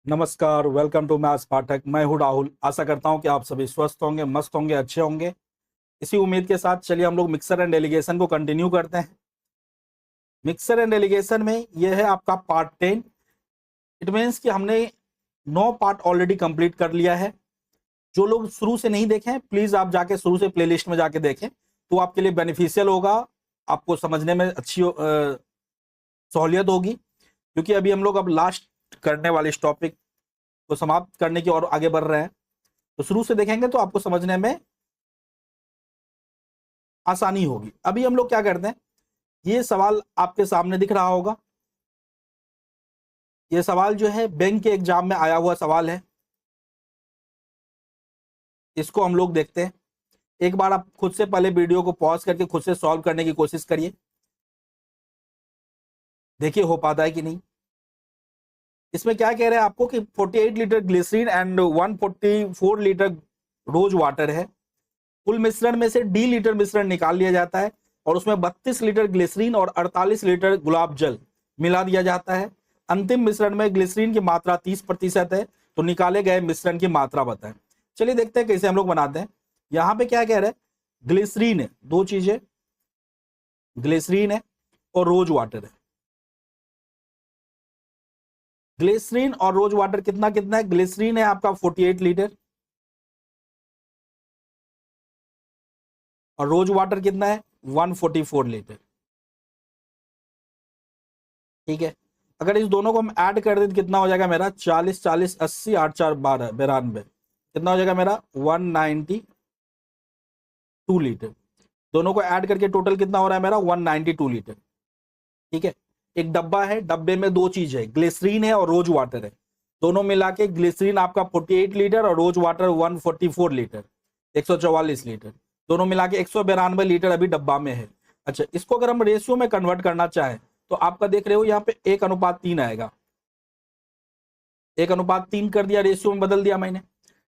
नमस्कार, welcome to maths पाठक। मैं हूं राहुल। आशा करता हूं कि आप सभी स्वस्थ होंगे, मस्त होंगे, अच्छे होंगे। इसी उम्मीद के साथ चलिए हम लोग मिक्सर एंड एलिगेशन को कंटिन्यू करते हैं। मिक्सर एंड एलिगेशन में यह है आपका पार्ट 10। इट मीन्स कि हमने 9 पार्ट ऑलरेडी कंप्लीट कर लिया है। जो लोग शुरू से नहीं देखें, प्लीज आप जाके शुरू से प्लेलिस्ट में जाके देखें, तो आपके लिए बेनिफिशियल होगा, आपको समझने में अच्छी सहूलियत होगी। क्योंकि अभी हम लोग अब लास्ट करने वाले इस टॉपिक को समाप्त करने की और आगे बढ़ रहे हैं, तो शुरू से देखेंगे तो आपको समझने में आसानी होगी। अभी हम लोग क्या करते हैं, ये सवाल आपके सामने दिख रहा होगा। ये सवाल जो है बैंक के एग्जाम में आया हुआ सवाल है। इसको हम लोग देखते हैं। एक बार आप खुद से पहले वीडियो को पॉज करके खुद से सॉल्व करने की कोशिश करिए, देखिए हो पाता है कि नहीं। इसमें क्या कह रहे हैं आपको कि 48 litre glycerine and 144 litre rose water है। कुल मिश्रण में से डी लीटर मिश्रण निकाल लिया जाता है और उसमें 32 लीटर ग्लिसरीन और 48 लीटर गुलाब जल मिला दिया जाता है। अंतिम मिश्रण में ग्लिसरीन की मात्रा 30% है, तो निकाले गए मिश्रण की मात्रा बताएं। चलिए देखते हैं कैसे हम लोग बनाते हैं। यहाँ पे क्या कह रहे हैं, ग्लिसरीन है, दो चीजें, ग्लिसरीन है और रोज वाटर है। ग्लिसरीन और रोज वाटर कितना कितना है, ग्लिसरीन है आपका 48 लीटर और रोज वाटर कितना है 144 लीटर। ठीक है, अगर इस दोनों को हम ऐड कर दें तो कितना हो जाएगा मेरा 40 40 80 8 4 12 92, कितना हो जाएगा मेरा 192 लीटर। दोनों को ऐड करके टोटल कितना हो रहा है मेरा 192 लीटर। ठीक है, एक डब्बा है, डब्बे में दो चीज है, ग्लिसरीन है और रोज वाटर है। दोनों मिला के ग्लिसरीन आपका 48 लीटर और रोज वाटर 144 लीटर, 144 लीटर। दोनों मिला के 192 लीटर अभी डब्बा में है। अच्छा, इसको अगर हम रेशियो में कन्वर्ट करना चाहें तो आपका देख रहे हो यहाँ पे 1:3 आएगा। 1:3 कर दिया, रेशियो में बदल दिया मैंने।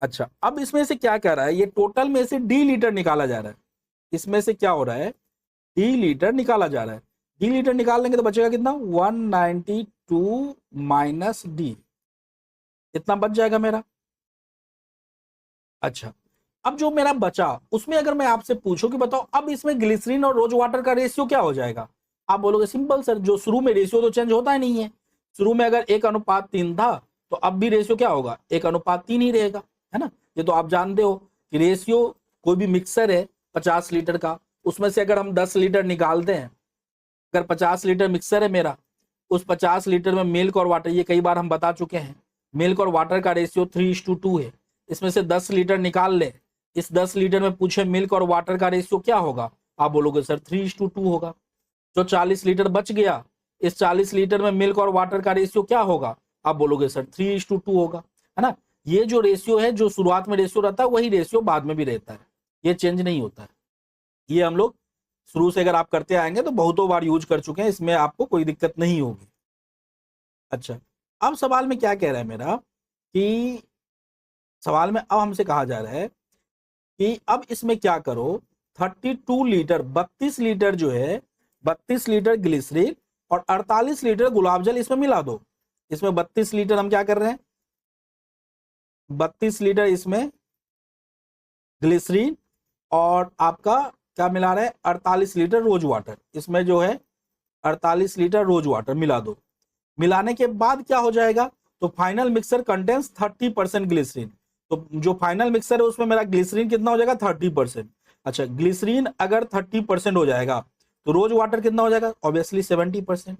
अच्छा, अब इसमें से क्या कह रहा है, ये टोटल में से डी लीटर निकाला जा रहा है। इसमें से क्या हो रहा है, डी लीटर निकाला जा रहा है। डी लीटर निकाल लेंगे तो बचेगा कितना 192 माइनस डी, इतना बच जाएगा मेरा। अच्छा, अब जो मेरा बचा उसमें अगर मैं आपसे पूछूं कि बताओ अब इसमें ग्लिसरीन और रोज वाटर का रेशियो क्या हो जाएगा, आप बोलोगे सिंपल सर, जो शुरू में रेशियो तो चेंज होता ही नहीं है। शुरू में अगर 1:3 था तो अब भी रेशियो क्या होगा 1:3 ही रहेगा, है ना। ये तो आप जानते हो कि रेशियो, कोई भी मिक्सर है 50 लीटर का, उसमें से अगर हम 10 लीटर निकालते हैं, अगर 50 लीटर मिक्सर है मेरा, उस 50 लीटर में मिल्क और वाटर, ये कई बार हम बता चुके हैं, मिल्क और वाटर का रेशियो 3:2 है। इसमें से 10 लीटर निकाल ले, इस 10 लीटर में पूछे मिल्क और वाटर का रेशियो क्या होगा, आप बोलोगे सर 3:2 होगा। जो 40 लीटर बच गया, इस 40 लीटर में मिल्क और वाटर का रेशियो क्या होगा, आप बोलोगे सर 3:2 होगा, है ना। ये जो रेशियो है, जो शुरुआत में रेशियो रहता है वही रेशियो बाद में भी रहता है, ये चेंज नहीं होता है। ये हम लोग शुरू से अगर आप करते आएंगे तो बहुतों बार यूज कर चुके हैं, इसमें आपको कोई दिक्कत नहीं होगी। अच्छा, अब सवाल में क्या कह रहा है मेरा कि सवाल में अब हमसे कहा जा रहा है कि अब इसमें क्या करो, 32 लीटर 32 लीटर जो है, 32 लीटर ग्लिसरीन और 48 लीटर गुलाब जल इसमें मिला दो। इसमें 32 लीटर हम क्या कर रहे हैं, 32 लीटर इसमें ग्लिसरीन और आपका क्या मिला रहे हैं 48 लीटर रोज वाटर, इसमें जो है 48 लीटर रोज वाटर मिला दो। मिलाने के बाद क्या हो जाएगा, तो फाइनल मिक्सर कंटेन्स 30% ग्लिसरीन। तो जो फाइनल मिक्सर है उसमें मेरा ग्लिसरीन कितना हो जाएगा 30%। अच्छा, ग्लिसरीन अगर 30% हो जाएगा तो रोज वाटर कितना हो जाएगा, ऑब्वियसली 70%।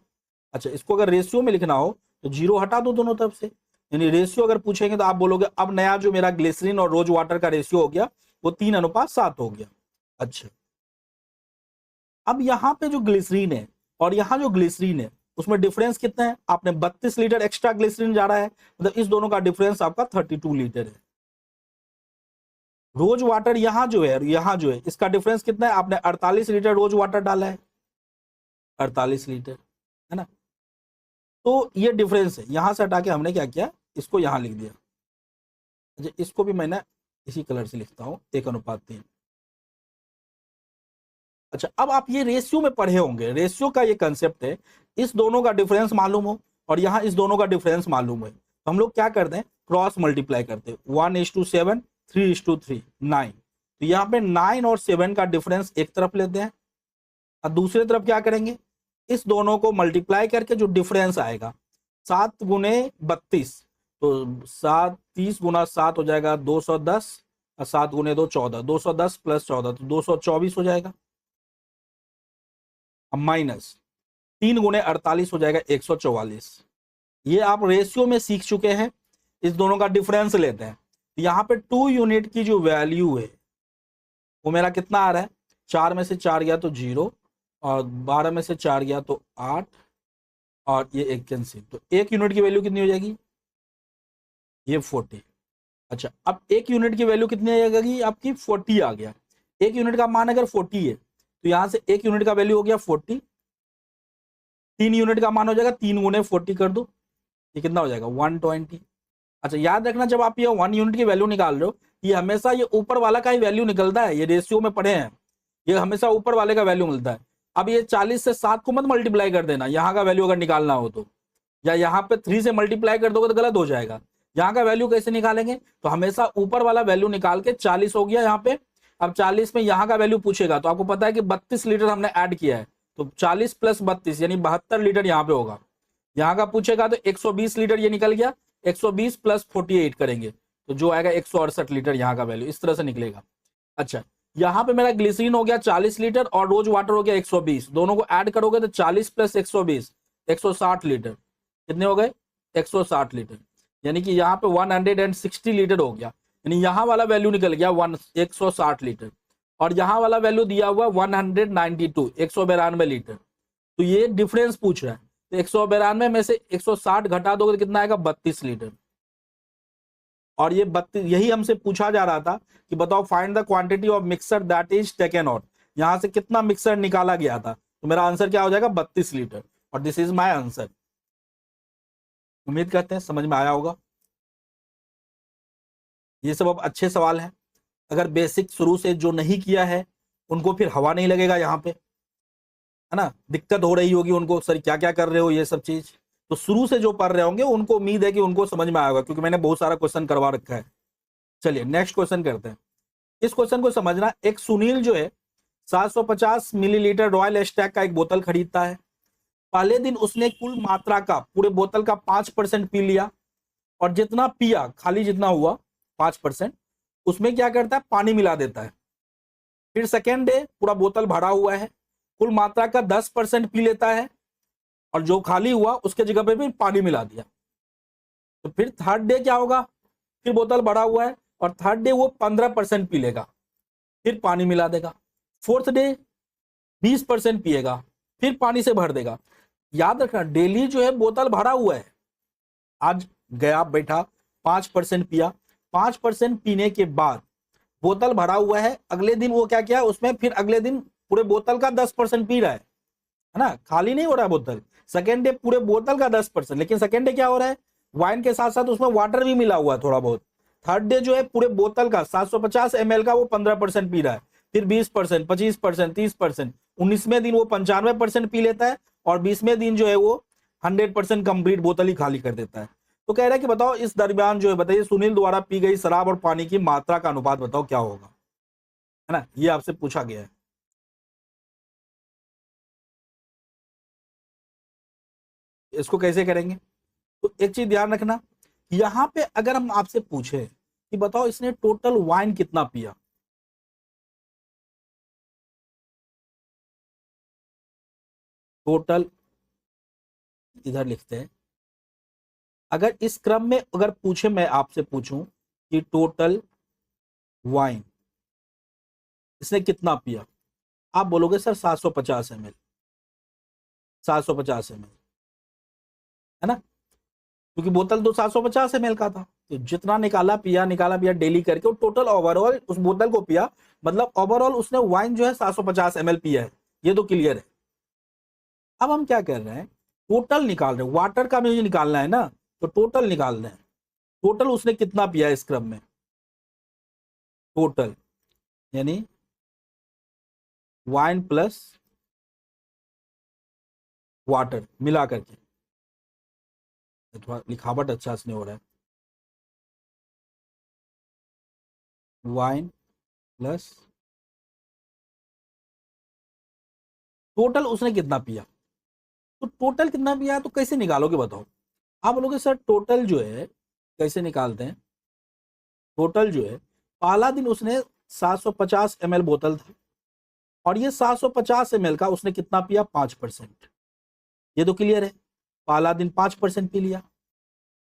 अच्छा, इसको अगर रेशियो में लिखना हो तो जीरो हटा दो दोनों तरफ से, यानी रेशियो अगर पूछेंगे तो आप बोलोगे अब नया जो मेरा ग्लिसरीन और रोज वाटर का रेशियो हो गया वो 3:7 हो गया। अच्छा, अब यहाँ पे जो ग्लिसरीन है और यहाँ जो ग्लिसरीन है उसमें डिफरेंस कितना है, आपने 32 लीटर एक्स्ट्रा ग्लिसरीन जा रहा है, मतलब इस दोनों का डिफरेंस आपका 32 लीटर है। रोज वाटर यहाँ जो है, यहाँ जो है, इसका डिफरेंस कितना है, आपने 48 लीटर रोज वाटर डाला है, 48 लीटर, है ना। तो ये डिफरेंस है, यहां से हटा के हमने क्या किया, इसको यहां लिख दिया। अच्छा, इसको भी मैंने इसी कलर से लिखता हूं, 1:3। अच्छा, अब आप ये रेशियो में पढ़े होंगे, रेशियो का ये कंसेप्ट है, इस दोनों का डिफरेंस मालूम हो और यहाँ इस दोनों का डिफरेंस मालूम है, तो हम लोग क्या करते हैं, क्रॉस मल्टीप्लाई करते हैं, 1:7, 3:3, 9। तो यहाँ पे 9 और 7 का डिफरेंस एक तरफ लेते हैं और दूसरी तरफ क्या करेंगे, इस दोनों को मल्टीप्लाई करके जो डिफरेंस आएगा 7 गुने 32, तो 30 गुना 7 हो जाएगा 210 और 7 गुने 2 14, 210 प्लस 14 तो 224 हो जाएगा। अब माइनस 3 गुने 48 हो जाएगा 144। ये आप रेशियो में सीख चुके हैं, इस दोनों का डिफरेंस लेते हैं। यहाँ पे 2 यूनिट की जो वैल्यू है वो मेरा कितना आ रहा है, 4 में से 4 गया तो 0 और 12 में से 4 गया तो 8 और ये 1 कैंसिल, तो 1 यूनिट की वैल्यू कितनी हो जाएगी, ये 40। अच्छा, अब 1 यूनिट की वैल्यू कितनी आ जाएगी आपकी, 40 आ गया। 1 यूनिट का मान अगर 40 है तो यहां से 1 यूनिट का वैल्यू हो गया 40। 3 यूनिट का मान हो जाएगा 3 गुने 40 कर दो, ये कितना हो जाएगा 120। अच्छा, याद रखना जब आप ये 1 यूनिट की वैल्यू निकाल रहे हो, ये हमेशा ये ऊपर वाला का ही वैल्यू निकलता है, ये रेशियो में पढ़े हैं, ये हमेशा ऊपर वाले का वैल्यू मिलता है। अब ये 40 से 7 को मत मल्टीप्लाई कर देना, यहाँ का वैल्यू अगर निकालना हो तो, या यहाँ पे 3 से मल्टीप्लाई कर दोगे तो गलत हो जाएगा। यहाँ का वैल्यू कैसे निकालेंगे, तो हमेशा ऊपर वाला वैल्यू निकाल के, 40 हो गया यहाँ पे। अब 40 में यहाँ का वैल्यू पूछेगा तो आपको पता है कि 32 लीटर हमने ऐड किया है, तो 40 प्लस 32 यानी 72 लीटर यहाँ पे होगा। यहाँ का पूछेगा तो 120 लीटर ये निकल गया, 120 प्लस 48 करेंगे तो जो आएगा 168 लीटर यहाँ का वैल्यू, इस तरह से निकलेगा। अच्छा, यहाँ पे मेरा ग्लिसरीन हो गया 40 लीटर और रोज वाटर हो गया 120, दोनों को ऐड करोगे तो 40 प्लस 120 160 लीटर, कितने हो गए 160 लीटर, यानी कि यहाँ पे 160 लीटर हो गया, यानी यहाँ वाला वैल्यू निकल गया 160 लीटर और यहाँ वाला वैल्यू दिया हुआ 192 192 लीटर। तो ये डिफरेंस पूछ रहा है, तो 192 में से 160 घटा दोगे तो कितना आएगा 32 लीटर। और ये 32 यही हमसे पूछा जा रहा था कि बताओ find the quantity of mixer that is taken out, यहां से कितना मिक्सर निकाला गया था, तो मेरा आंसर क्या हो जाएगा 32 लीटर और दिस इज माय आंसर। उम्मीद करते हैं समझ में आया होगा। ये सब अब अच्छे सवाल हैं, अगर बेसिक शुरू से जो नहीं किया है उनको फिर हवा नहीं लगेगा यहाँ पे, है ना, दिक्कत हो रही होगी उनको, सर क्या क्या कर रहे हो ये सब चीज। तो शुरू से जो पढ़ रहे होंगे उनको उम्मीद है कि उनको समझ में आएगा, क्योंकि मैंने बहुत सारा क्वेश्चन करवा रखा है। चलिए नेक्स्ट क्वेश्चन करते हैं। इस क्वेश्चन को समझना, एक सुनील जो है 750 मिलीलीटर रॉयल स्टैग का एक बोतल खरीदता है। पहले दिन उसने कुल मात्रा का पूरे बोतल का 5% पी लिया और जितना पिया खाली जितना हुआ 5% उसमें क्या करता है, पानी मिला देता है। फिर सेकेंड डे पूरा बोतल भरा हुआ है, कुल मात्रा का 10% पी लेता है और जो खाली हुआ उसके जगह पे भी पानी मिला दिया। तो फिर थर्ड डे क्या होगा, फिर बोतल भरा हुआ है और थर्ड डे वो 15% पी लेगा, फिर पानी मिला देगा। फोर्थ डे 20% पिएगा, फिर पानी से भर देगा। याद रखना डेली जो है बोतल भरा हुआ है, आज गया बैठा 5% पिया, 5% पीने के बाद बोतल भरा हुआ है, अगले दिन वो क्या किया उसमें, फिर अगले दिन पूरे बोतल का 10% पी रहा है ना, खाली नहीं हो रहा है बोतल। सेकेंड डे पूरे बोतल का 10%, लेकिन सेकेंड डे क्या हो रहा है, वाइन के साथ साथ उसमें वाटर भी मिला हुआ है थोड़ा बहुत। थर्ड डे जो है पूरे बोतल का 750 ml का वो 15% पी रहा है, फिर 20%, 25%, 30%, 19वें दिन वो 95% पी लेता है और 20वें दिन जो है वो 100% कंप्लीट बोतल ही खाली कर देता है। तो कह रहा है कि बताओ इस दरमियान जो है, बताइए सुनील द्वारा पी गई शराब और पानी की मात्रा का अनुपात बताओ क्या होगा, है ना, ये आपसे पूछा गया है। इसको कैसे करेंगे, तो एक चीज ध्यान रखना, यहां पे अगर हम आपसे पूछे कि बताओ इसने टोटल वाइन कितना पिया, टोटल इधर लिखते हैं, अगर इस क्रम में अगर पूछे, मैं आपसे पूछूं कि टोटल वाइन इसने कितना पिया, आप बोलोगे सर 750 ml, 750 ml, है ना, क्योंकि बोतल तो 750 ml का था, तो जितना निकाला पिया डेली करके टोटल ओवरऑल उस बोतल को पिया, मतलब ओवरऑल उसने वाइन जो है 750 ml पिया है, ये तो क्लियर है। अब हम क्या कर रहे हैं, टोटल निकाल रहे हैं, वाटर का मुझे निकालना है ना, तो टोटल निकाल रहे हैं, टोटल उसने कितना पिया इस क्रम में, टोटल यानी वाइन प्लस वाटर मिला करके, थोड़ा लिखावट अच्छा से नहीं हो रहा है। वाइन प्लस टोटल उसने कितना पिया, तो टोटल कितना पिया तो कैसे निकालोगे बताओ। आप बोलोगे सर टोटल जो है कैसे निकालते हैं। टोटल जो है पहला दिन उसने 750 ml बोतल था, और ये 750 ml का उसने कितना पिया 5%। ये तो क्लियर है, पहला दिन 5% पी लिया।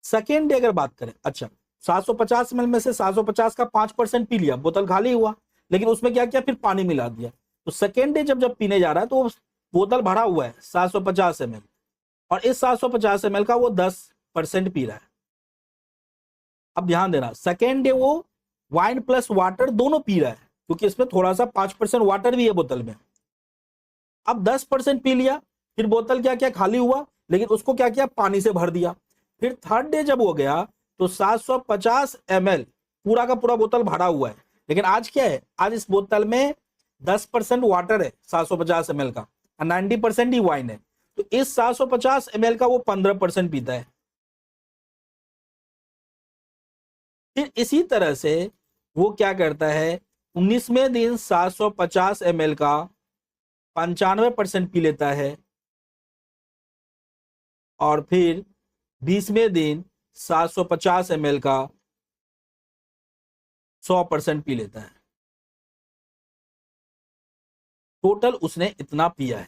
सेकेंड डे अगर बात करें, अच्छा 750 ml में से 750 का 5% पी लिया, बोतल खाली हुआ, लेकिन उसमें क्या किया फिर पानी मिला दिया। तो सेकेंड डे जब जब पीने जा रहा है तो बोतल भरा हुआ है 750 ml, और इस 750 ml का वो 10% पी रहा है। अब ध्यान देना, सेकेंड डे वो वाइन प्लस वाटर दोनों पी रहा है, क्योंकि इसमें थोड़ा सा 5% वाटर भी है बोतल में। अब 10% पी लिया, फिर बोतल क्या क्या खाली हुआ, लेकिन उसको क्या किया पानी से भर दिया। फिर थर्ड डे जब हो गया तो 750 ml पूरा का पूरा बोतल भरा हुआ है, लेकिन आज क्या है, आज इस बोतल में 10% वाटर है 750 ml का, 90% ही वाइन है। तो इस 750 ml का वो 15% पीता है। फिर इसी तरह से वो क्या करता है, 19वें दिन 750 ml का 95% पी लेता है, और फिर 20वें दिन 750 ml का 100% पी लेता है। टोटल उसने इतना पिया है,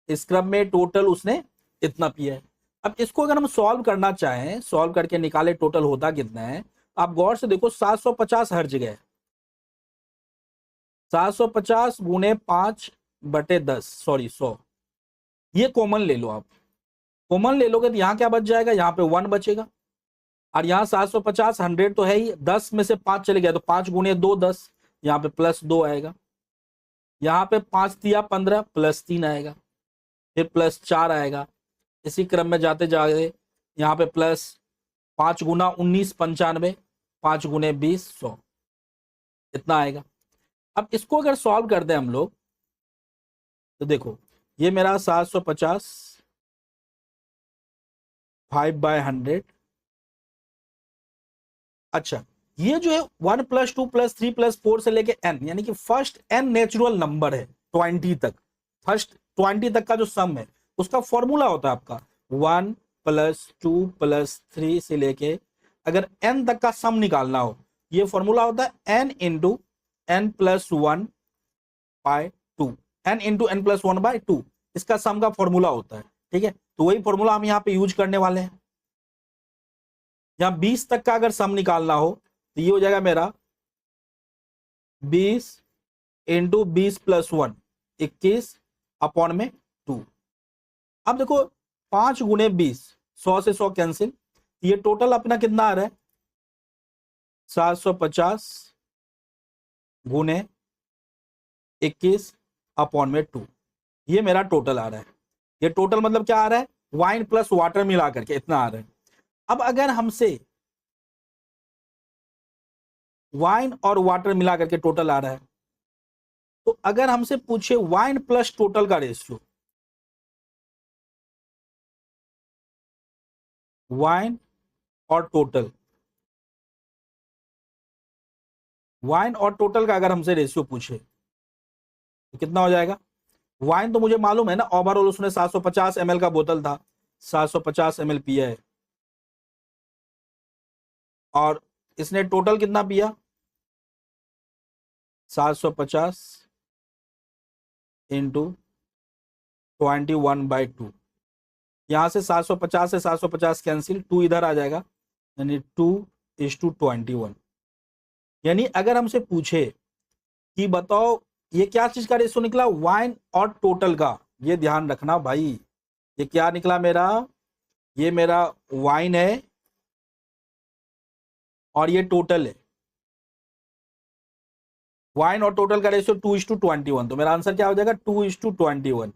स्क्रब में टोटल उसने इतना पिया है। अब इसको अगर हम सॉल्व करना चाहें, सॉल्व करके निकाले टोटल होता कितना है, आप गौर से देखो 750 हर जगह है, 750 गुने 5/10 सॉरी 100, ये कॉमन ले लो। आप कॉमन ले लोगे तो यहां क्या बच जाएगा, यहां पे 1 बचेगा, और यहाँ 750 100 तो है ही, 10 में से 5 चले गया तो 5 गुने 2 10, यहाँ पे +2 आएगा, यहाँ पे 5 दिया 15 +3 आएगा, फिर +4 आएगा। इसी क्रम में जाते जाते यहाँ पे +5 गुना 19 95, 5 गुने 20 100, इतना आएगा। अब इसको अगर सॉल्व करते हैं हम लोग तो देखो ये मेरा 750 5/100, अच्छा ये जो है 1 + 2 + 3 + 4 से लेके n, यानी कि फर्स्ट n नेचुरल नंबर है 20 तक, फर्स्ट 20 तक का जो सम है उसका फॉर्मूला होता है आपका 1 + 2 + 3 से लेके अगर n तक का सम निकालना हो, ये फॉर्मूला होता है n × n + 1/2, n × n + 1/2, इसका सम का फॉर्मूला होता है। ठीक है, तो वही फॉर्मूला हम यहाँ पे यूज करने वाले हैं। यहां 20 तक का अगर सम निकालना हो तो ये हो जाएगा मेरा 20 × 20 + 1 21/2। अब देखो 5 गुने 20, 100 से 100 कैंसिल, ये टोटल अपना कितना आ रहा है 750 गुने 21/2, ये मेरा टोटल आ रहा है। ये टोटल मतलब क्या आ रहा है, वाइन प्लस वाटर मिला करके इतना आ रहा है। अब अगर हमसे वाइन और वाटर मिला करके टोटल आ रहा है, तो अगर हमसे पूछे वाइन प्लस टोटल का रेशियो, वाइन और टोटल, वाइन और टोटल का अगर हमसे रेशियो पूछे तो कितना हो जाएगा। वाइन तो मुझे मालूम है ना, ओवरऑल उसने 750 ml का बोतल था, 750 ml पिया है, और इसने टोटल कितना पिया 750 × 21/2, यहां से 750 से 750 कैंसिल, 2 इधर आ जाएगा, यानी 2:21। यानी अगर हमसे पूछे कि बताओ ये क्या चीज का रेशियो निकला, वाइन और टोटल का, ये ध्यान रखना भाई, ये क्या निकला मेरा, ये मेरा वाइन है और ये टोटल है, वाइन और टोटल का रेशियो 2:21, तो मेरा आंसर क्या हो जाएगा 2:21,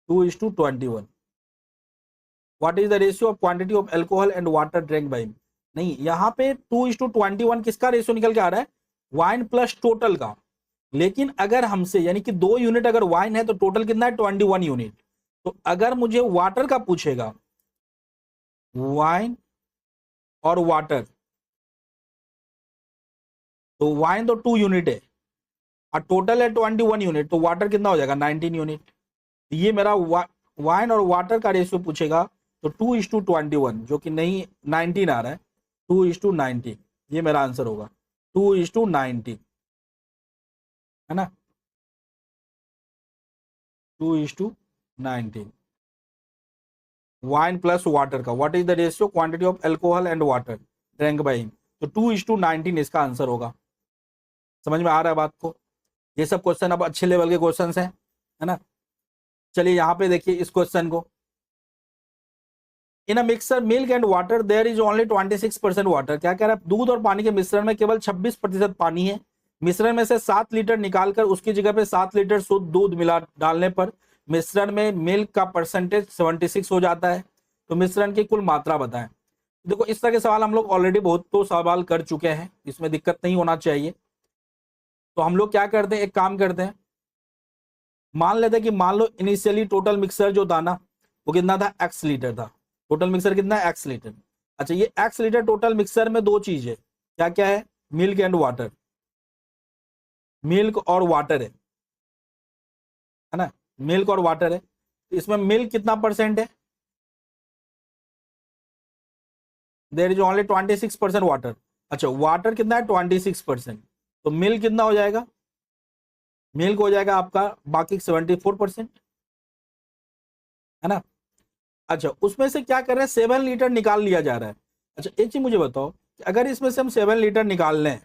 2:21। What is the ratio of quantity of alcohol and water drink by, नहीं यहाँ पे 2:21 किसका रेशियो निकल के आ रहा है, वाइन प्लस टोटल का। लेकिन अगर हमसे यानी कि 2 यूनिट अगर वाइन है तो टोटल कितना है 21 यूनिट, तो अगर मुझे वाटर का पूछेगा वाइन और वाटर, तो वाइन तो 2 यूनिट है और टोटल है 21 यूनिट, तो वाटर कितना हो जाएगा 19 यूनिट। ये मेरा वाइन और वाटर का रेशियो पूछेगा तो 2:21, जो कि नहीं 19 आ रहा है, 2:19, ये मेरा आंसर होगा 2:19, है ना, 2:19। वाइन प्लस वाटर का what is the ratio quantity of alcohol and water drank by him, तो 2:19 इसका आंसर होगा। समझ में आ रहा है बात को? ये सब क्वेश्चन अब अच्छे लेवल के क्वेश्चंस हैं, है ना। चलिए यहाँ पे देखिए इस क्वेश्चन को, in a mixture milk and water there is only 26% water. क्या कह रहा है? दूध और पानी के मिश्रण में केवल 26% पानी है। मिश्रण में से 7 लीटर निकालकर उसकी जगह पे 7 लीटर शुद्ध दूध मिला डालने पर मिश्रण में मिल्क का परसेंटेज 76 हो जाता है। तो मिश्रण की कुल मात्रा बताएं। देखो इस तरह के सवाल हम लोग ऑलरेडी बहुत तो सवाल कर चुके हैं, इसमें दिक्कत नहीं होना चाहिए। तो हम लोग क्या करते हैं, एक काम करते हैं, मान लेते हैं कि मान लो इनिशियली टोटल मिक्सर जो था ना वो कितना था, x लीटर था। टोटल मिक्सर कितना है, x लीटर। अच्छा ये x लीटर टोटल मिक्सर में दो चीज है, क्या क्या है, मिल्क एंड वाटर, मिल्क और वाटर है ना, मिल्क और वाटर है। इसमें मिल्क कितना परसेंट है, देयर इज ओनली 26% वाटर। अच्छा वाटर कितना है, 26%, तो मिल्क कितना हो जाएगा, मिल्क हो जाएगा आपका बाकी 74%, है ना। अच्छा उसमें से क्या कर रहे हैं, 7 लीटर निकाल लिया जा रहा है। अच्छा एक चीज मुझे बताओ कि अगर इसमें से हम 7 लीटर निकाल लें,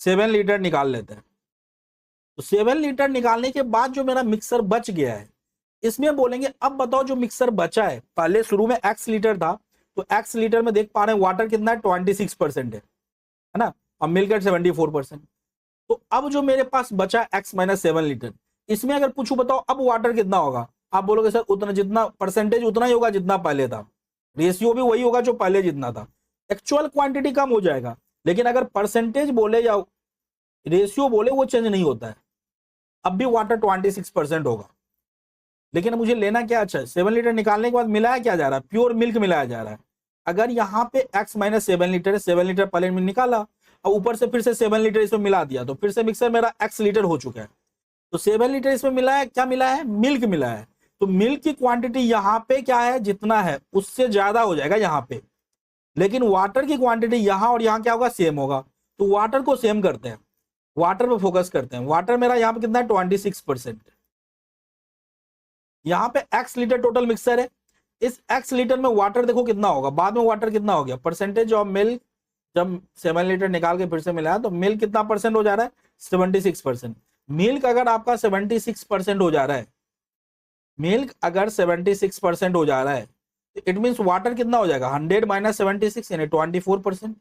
7 लीटर निकाल लेते हैं, तो 7 लीटर निकालने के बाद जो मेरा मिक्सर बच गया है, इसमें बोलेंगे अब बताओ जो मिक्सर बचा है, पहले शुरू में x लीटर था, तो x लीटर में देख पा रहे हैं वाटर कितना है, 26% है ना, और मिल्क 74%। तो अब जो मेरे पास बचा x माइनस 7 लीटर, इसमें अगर पूछूं बताओ अब वाटर कितना होगा, आप बोलोगे सर उतना जितना परसेंटेज उतना ही होगा जितना पहले था, रेशियो भी वही होगा जो पहले जितना था, एक्चुअल क्वांटिटी कम हो जाएगा, लेकिन अगर परसेंटेज बोले या रेशियो बोले वो चेंज नहीं होता है, अब भी वाटर 26% होगा। लेकिन मुझे लेना क्या, अच्छा 7 लीटर निकालने के बाद मिलाया क्या जा रहा है, प्योर मिल्क मिलाया जा रहा है। अगर यहाँ पे x माइनस 7 लीटर है, 7 लीटर पहले में निकाला और ऊपर से फिर से 7 लीटर इसमें मिला दिया, तो फिर से मिक्सर मेरा x लीटर हो चुका है। तो 7 लीटर इसमें मिला है, क्या मिला है, मिल्क मिला है। तो मिल्क की क्वांटिटी यहाँ पे क्या है, जितना है उससे ज्यादा हो जाएगा यहाँ पे, लेकिन वाटर की क्वांटिटी यहाँ और यहाँ क्या होगा, सेम होगा। तो वाटर को सेम करते हैं, वाटर पे फोकस करते हैं। वाटर मेरा यहाँ पे कितना है, 26%। यहाँ पे x लीटर टोटल मिक्सर है, इस x लीटर में वाटर देखो कितना होगा, बाद में वाटर कितना हो गया, परसेंटेज ऑफ मिल्क, जब 7 लीटर निकाल के फिर से मिलाया तो मिल्क कितना परसेंट हो जा रहा है, 76%। मिल्क अगर आपका 76% हो जा रहा है, मिल्क अगर 76% हो जा रहा है, तो इट मीन वाटर कितना हो जाएगा, 100 माइनस 76 यानी 24%।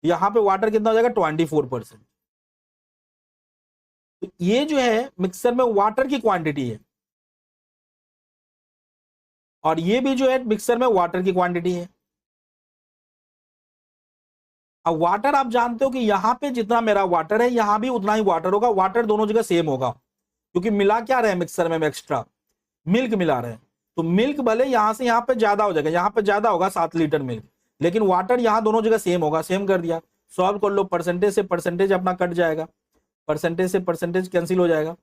यहाँ पे वाटर कितना हो जाएगा, 24%। तो ये जो है मिक्सर में वाटर की क्वांटिटी है, और ये भी जो है मिक्सर में वाटर की क्वांटिटी है। अब वाटर आप जानते हो कि यहां पे जितना मेरा वाटर है यहां भी उतना ही वाटर होगा, वाटर दोनों जगह सेम होगा, क्योंकि मिला क्या रहे मिक्सर में एक्स्ट्रा मिल्क मिला रहे हैं। तो मिल्क भले यहां से यहां पे ज्यादा हो जाएगा, यहां पे ज्यादा होगा 7 लीटर मिल्क, लेकिन वाटर यहां दोनों जगह सेम होगा, सेम कर दिया। सॉल्व कर लो, परसेंटेज से परसेंटेज अपना कट जाएगा, परसेंटेज से परसेंटेज कैंसिल हो जाएगा।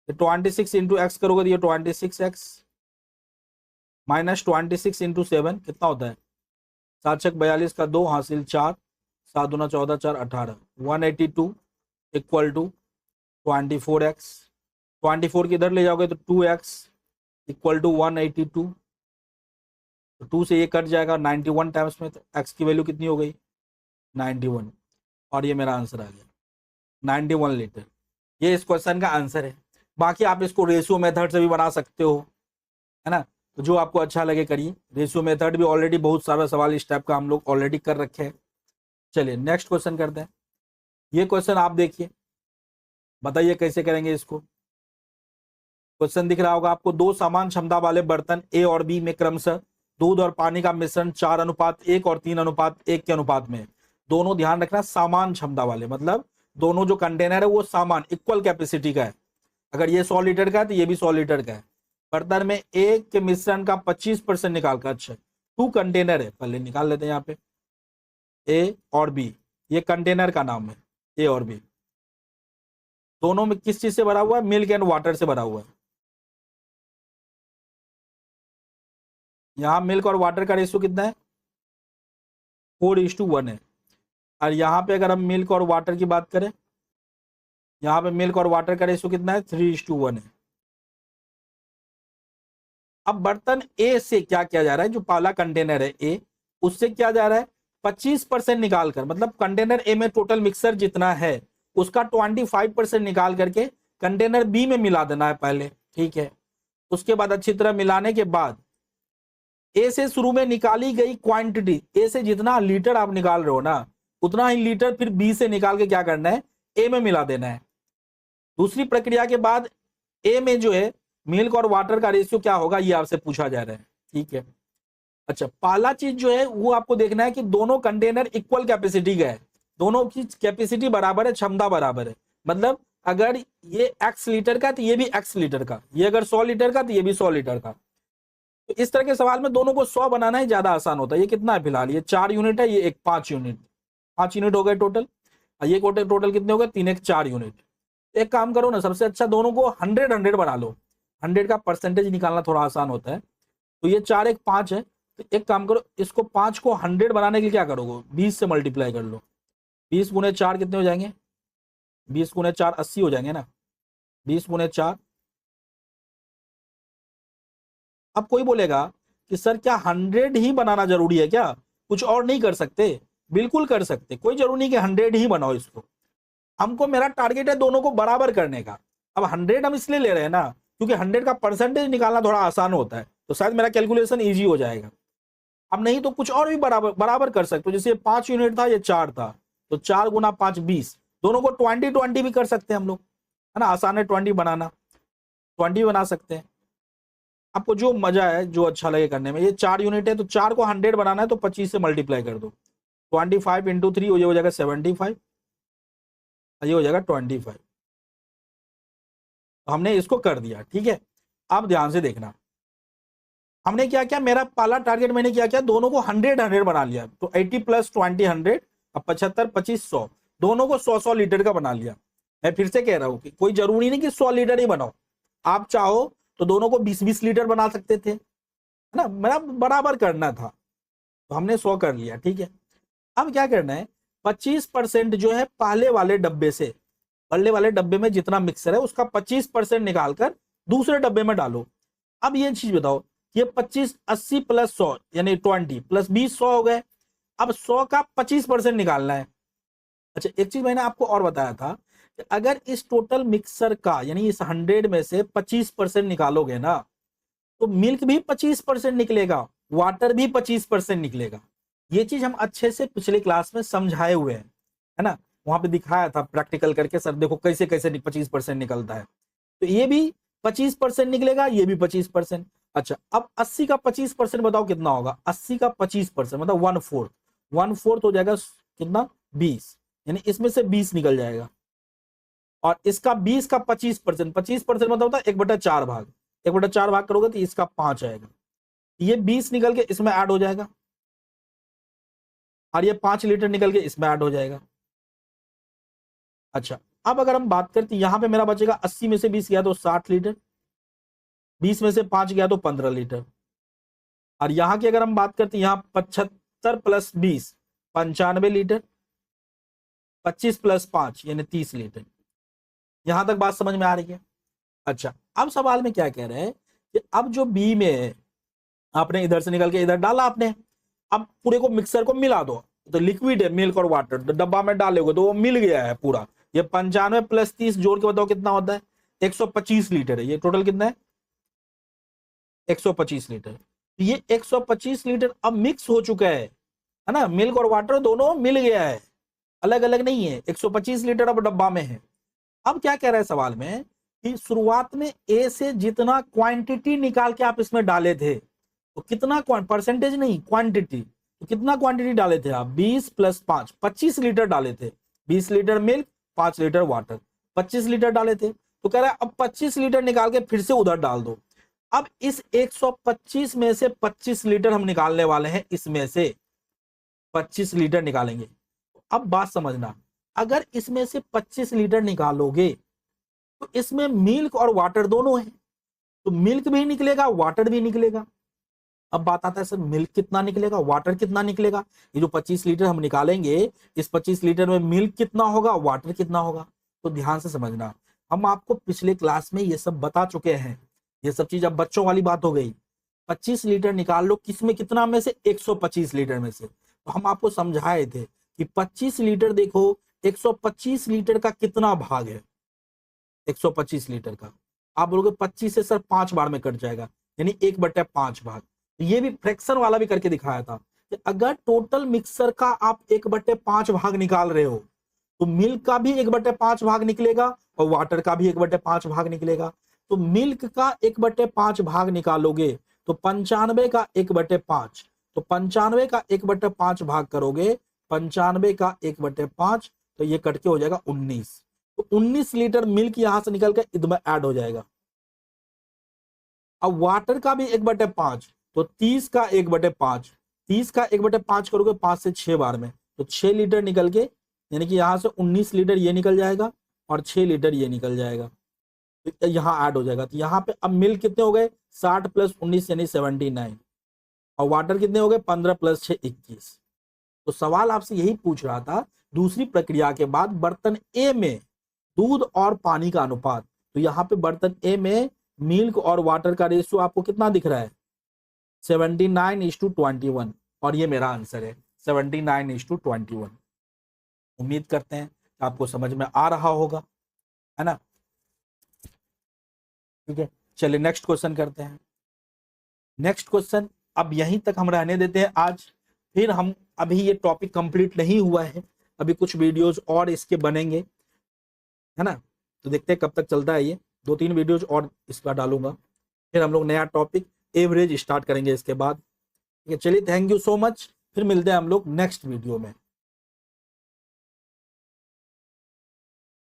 26 इंटू एक्स करोगे तो ये 26x माइनस 26 इंटू 7 कितना होता है, 7×42 का 2 हासिल 4, 7 दूना 14 4 18, 182 इक्वल टू 24x। 24 की इधर ले जाओगे तो 2x इक्वल टू 182, तो 2 से ये कट जाएगा 91 टाइम्स में, तो x की वैल्यू कितनी हो गई, 91, और ये मेरा आंसर आ गया 91 लीटर। ये इस क्वेश्चन का आंसर है। बाकी आप इसको रेशियो मेथड से भी बना सकते हो, है ना, तो जो आपको अच्छा लगे करिए। रेशियो मेथड भी ऑलरेडी बहुत सारा सवाल इस टाइप का हम लोग ऑलरेडी कर रखे हैं। चलिए नेक्स्ट क्वेश्चन करते हैं। ये क्वेश्चन आप देखिए, बताइए कैसे करेंगे इसको। क्वेश्चन दिख रहा होगा आपको, दो समान क्षमता वाले बर्तन ए और बी में क्रमशः दूध और पानी का मिश्रण 4:1 और 3:1 के अनुपात में, दोनों ध्यान रखना समान क्षमता वाले, मतलब दोनों जो कंटेनर है वो समान इक्वल कैपेसिटी का है। अगर ये 100 लीटर का है तो ये भी 100 लीटर का है। बर्तन में एक के मिश्रण का 25% निकाल कर, अच्छा 2 कंटेनर है, पहले निकाल लेते हैं यहाँ पे ए और बी, ये कंटेनर का नाम है ए और बी। दोनों में किस चीज से भरा हुआ है? मिल्क एंड वाटर से भरा हुआ है। यहां मिल्क और वाटर का रेशियो कितना है? 4:1 है। और यहाँ पे अगर हम मिल्क और वाटर की बात करें, यहाँ पे मिल्क और वाटर का रेशियो कितना है? 3:1 है। अब बर्तन ए से क्या किया जा रहा है? जो पहला कंटेनर है ए, उससे क्या जा रहा है? 25% निकाल कर, मतलब कंटेनर ए में टोटल मिक्सर जितना है उसका 25% निकाल करके कंटेनर बी में मिला देना है पहले, ठीक है। उसके बाद अच्छी तरह मिलाने के बाद ए से शुरू में निकाली गई क्वांटिटी, ए से जितना लीटर आप निकाल रहे हो ना उतना ही लीटर फिर बी से निकाल के क्या करना है? ए में मिला देना है। दूसरी प्रक्रिया के बाद ए में जो है मिल्क और वाटर का रेशियो क्या होगा ये आपसे पूछा जा रहा है, ठीक है। अच्छा, पहला चीज जो है वो आपको देखना है कि दोनों कंटेनर इक्वल कैपेसिटी का है, दोनों की कैपेसिटी बराबर है, क्षमता बराबर है। मतलब अगर ये x लीटर का तो ये भी x लीटर का, ये अगर 100 लीटर का तो ये भी 100 लीटर का। तो इस तरह के सवाल में दोनों को 100 बनाना ही ज्यादा आसान होता है। ये कितना है फिलहाल? ये 4 यूनिट है, ये एक 5 यूनिट, 5 यूनिट हो गए टोटल। ये टोटल कितने हो गए? 3 एक 4 यूनिट। एक काम करो ना, सबसे अच्छा दोनों को 100 बना लो, 100 का परसेंटेज निकालना थोड़ा आसान होता है। तो ये 4 एक 5 है, तो एक काम करो, इसको 5 को 100 बनाने के लिए क्या करोगे? 20 से मल्टीप्लाई कर लो। 20 गुने 4 कितने हो जाएंगे? 20 गुने 4 80 हो जाएंगे ना। 20 गुने 4। अब कोई बोलेगा कि सर क्या 100 ही बनाना जरूरी है क्या, कुछ और नहीं कर सकते? बिल्कुल कर सकते, कोई जरूरी नहीं कि 100 ही बनाओ इसको। हमको, मेरा टारगेट है दोनों को बराबर करने का। अब 100 हम इसलिए ले रहे हैं ना क्योंकि 100 का परसेंटेज निकालना थोड़ा आसान होता है, तो शायद मेरा कैलकुलेशन इजी हो जाएगा। अब नहीं तो कुछ और भी बराबर बराबर कर सकते हो, जैसे 5 यूनिट था, ये 4 था, तो 4 गुना 5 20। दोनों को 20 भी कर सकते हैं हम लोग, है ना। आसान है 20 बनाना, 20 बना सकते हैं। आपको जो मजा है, जो अच्छा लगे करने में। ये 4 यूनिट है तो 4 को 100 बनाना है तो 25 से मल्टीप्लाई कर दो। 25 इंटू 3 ये हो जाएगा 75, ये हो जाएगा 25। तो हमने इसको कर दिया, ठीक है। अब ध्यान से देखना, हमने क्या किया, मेरा पहला टारगेट मैंने क्या किया, दोनों को 100 बना लिया। तो 80 + 20 100, अब 75 25 100, दोनों को 100 लीटर का बना लिया। मैं फिर से कह रहा हूं कि कोई जरूरी नहीं कि 100 लीटर ही बनाओ, आप चाहो तो दोनों को 20 लीटर बना सकते थे, है ना। मेरा बराबर करना था, तो हमने 100 कर लिया, ठीक है। अब क्या करना है, 25% जो है पहले वाले डब्बे से, पहले वाले डब्बे में जितना मिक्सर है उसका 25% निकालकर दूसरे डब्बे में डालो। अब ये चीज बताओ, ये 25 80 + 100 यानी 20 + 20 100 हो गए। अब 100 का 25% निकालना है। अच्छा, एक चीज मैंने आपको और बताया था कि अगर इस टोटल मिक्सर का यानी इस 100 में से 25% निकालोगे ना तो मिल्क भी 25% निकलेगा, वाटर भी 25% निकलेगा। ये चीज हम अच्छे से पिछले क्लास में समझाए हुए हैं, है ना। वहां पे दिखाया था प्रैक्टिकल करके, सर देखो कैसे कैसे 25% निकलता है। तो ये भी 25% निकलेगा, ये भी 25%। अच्छा, अब 80 का 25% बताओ कितना होगा? 80 का 25% मतलब 1/4, 1/4 हो जाएगा कितना? 20, यानी इसमें से 20 निकल जाएगा। और इसका 20 का 25%, 25% मतलब होता है 1/4 भाग, 1/4 भाग करोगे तो इसका 5 आएगा। ये 20 निकल के इसमें ऐड हो जाएगा और ये 5 लीटर निकल के इसमें ऐड हो जाएगा। अच्छा, अब अगर हम बात करते, यहां पे मेरा बचेगा 80 में से 20 गया तो 60 लीटर, 20 में से 5 गया तो 15 लीटर। और यहां की अगर हम बात करते, यहां 75 + 20 95 लीटर, 25 + 5 यानी 30 लीटर। यहां तक बात समझ में आ रही है? अच्छा, अब सवाल में क्या कह रहे हैं कि अब जो बी में है, आपने इधर से निकल के इधर डाला आपने, अब पूरे को मिक्सर को मिला दो। तो लिक्विड है मिल्क और वाटर, तो डब्बा में डालोगे तो वो मिल गया है पूरा। ये 95 + 30 जोड़ के बताओ कितना होता है? 125 लीटर है। ये टोटल कितना है? 125 लीटर। ये 125 लीटर अब मिक्स हो चुका है ना। मिल्क और वाटर दोनों मिल गया है, अलग अलग नहीं है। 125 लीटर अब डब्बा में है। अब क्या कह रहा है सवाल में कि शुरुआत में ए से जितना क्वांटिटी निकाल के आप इसमें डाले थे, तो कितना परसेंटेज नहीं क्वांटिटी, तो कितना क्वांटिटी डाले थे आप? 20 + 5 25 लीटर डाले थे। 20 litre milk, 5 litre water, 25 litre डाले थे। तो कह रहा है अब 25 लीटर निकाल के फिर से उधर डाल दो। अब इस 125 में से 25 लीटर हम निकालने वाले हैं, इसमें से 25 लीटर निकालेंगे। अब बात समझना, अगर इसमें से 25 लीटर निकालोगे तो इसमें मिल्क और वाटर दोनों है, तो मिल्क भी निकलेगा वाटर भी निकलेगा। अब बात आता है सर मिल्क कितना निकलेगा, वाटर कितना निकलेगा। ये जो 25 लीटर हम निकालेंगे, इस 25 लीटर में मिल्क कितना होगा, वाटर कितना होगा। तो ध्यान से समझना, हम आपको पिछले क्लास में ये सब बता चुके हैं, ये सब चीज अब बच्चों वाली बात हो गई। 25 लीटर निकाल लो, किसमें कितना में से, 125 लीटर में से। तो हम आपको समझाए थे कि 25 लीटर देखो 125 लीटर का कितना भाग है, 125 लीटर का। आप बोलोगे 25 से सर 5 बार में कट जाएगा, यानी 1/5 भाग। ये भी फ्रैक्शन वाला भी करके दिखाया था कि अगर टोटल मिक्सर का आप 1/5 भाग निकाल रहे हो तो मिल्क का भी 1/5 भाग निकलेगा और वाटर का भी 1/5 भाग निकलेगा। तो मिल्क का 1/5 भाग निकालोगे तो 95 का 1/5, तो 95 का 1/5 भाग करोगे, 95 का 1/5, तो ये कट के हो जाएगा 19। तो 19 लीटर मिल्क यहां से निकल के इसमें ऐड हो जाएगा। अब वाटर का भी 1/5, तो 30 का 1/5, 30 का 1/5 करोगे 5 से 6 बार में, तो 6 लीटर निकल के, यानी कि यहां से 19 लीटर ये निकल जाएगा और 6 लीटर ये निकल जाएगा, तो यहां ऐड हो जाएगा। तो यहाँ पे अब मिल्क कितने हो गए, 60 + 19 यानी 79, और वाटर कितने हो गए, 15 + 6 21। तो सवाल आपसे यही पूछ रहा था, दूसरी प्रक्रिया के बाद बर्तन ए में दूध और पानी का अनुपात। तो यहाँ पे बर्तन ए में मिल्क और वाटर का रेशियो आपको कितना दिख रहा है, 79:21, और ये मेरा आंसर है 79:21। उम्मीद करते हैं कि आपको समझ में आ रहा होगा, है ना। ठीक है, चलिए नेक्स्ट क्वेश्चन करते हैं। नेक्स्ट क्वेश्चन अब यहीं तक हम रहने देते हैं आज, फिर हम, अभी ये टॉपिक कंप्लीट नहीं हुआ है, अभी कुछ वीडियोज और इसके बनेंगे, है ना। तो देखते हैं कब तक चलता है ये, 2-3 वीडियोज और इसका डालूंगा, फिर हम लोग नया टॉपिक एवरेज स्टार्ट करेंगे इसके बाद। ठीक है, चलिए थैंक यू सो मच, फिर मिलते हैं हम लोग नेक्स्ट वीडियो में।